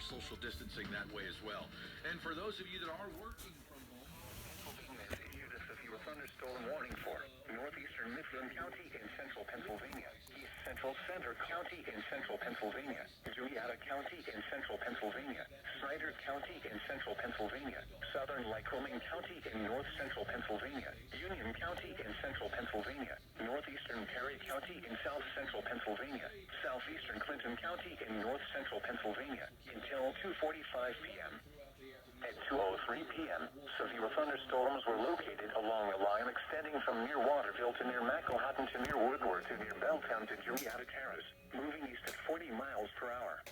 social distancing that way as well. And for those of you that are working from home, issued a severe thunderstorm warning for northeastern Mifflin County in central Pennsylvania, east central Center County in central Pennsylvania, Julietta County in central Pennsylvania, Snyder County in central Pennsylvania, southern Lycoming County in north central Pennsylvania, Union County in central Pennsylvania, northeastern Perry County in south central Pennsylvania, southeastern Clinton County in north central Pennsylvania, until 2:45 p.m. At 2:03 p.m., severe thunderstorms were located along a line extending from near Waterville to near Maclehaton to near Woodward to near Belltown to Julietta Terrace, moving east at 40 miles per hour.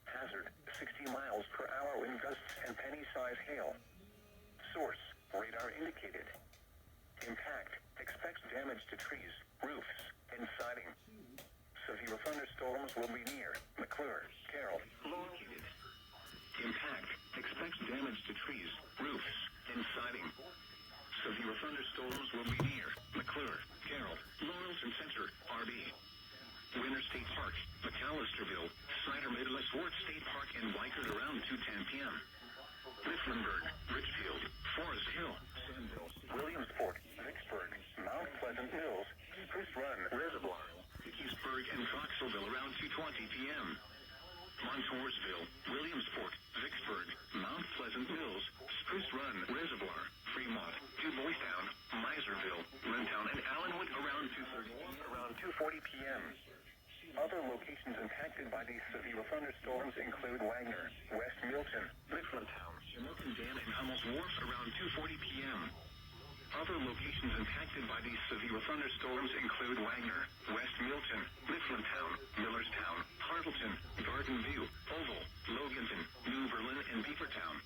Hazard, 60 miles per hour wind gusts and penny-size hail. Source, radar indicated. Impact, expects damage to trees, roofs, and siding. Severe thunderstorms will be near McClure, Carroll, located. Impact, expects damage to trees, roofs, and siding. Severe thunderstorms will be near McClure, Carroll, Laurelton Center, RB. Winter State Park, McAllisterville, Snyder Midwest Ward State Park, and Wykert around 2:10 p.m. Mifflinburg, Richfield, Forest Hill, Sandville, Williamsport, Vicksburg, Mount Pleasant Mills, Spruce Run, Reservoir, Dickiesburg, and Croxville around 2:20 p.m. Montoursville, Williamsport, Vicksburg, Mount Pleasant Mills, Spruce Run, Reservoir, Fremont, DuBoistown, Miserville, Rentown, and Allenwood around 2:40 p.m. Other locations impacted by these severe thunderstorms include Wagner, West Milton, Mifflintown, Milton Dam, and Hummel's Wharf around 2:40 p.m. Other locations impacted by these severe thunderstorms include Wagner, West Milton, Mifflintown, Millerstown, Hartleton, Garden View, Oval, Loganton, New Berlin, and Beavertown.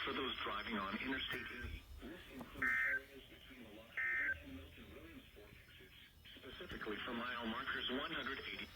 For those driving on Interstate 80, this includes areas between the Lockheed and Milton Williamsport exits, specifically for mile markers 180.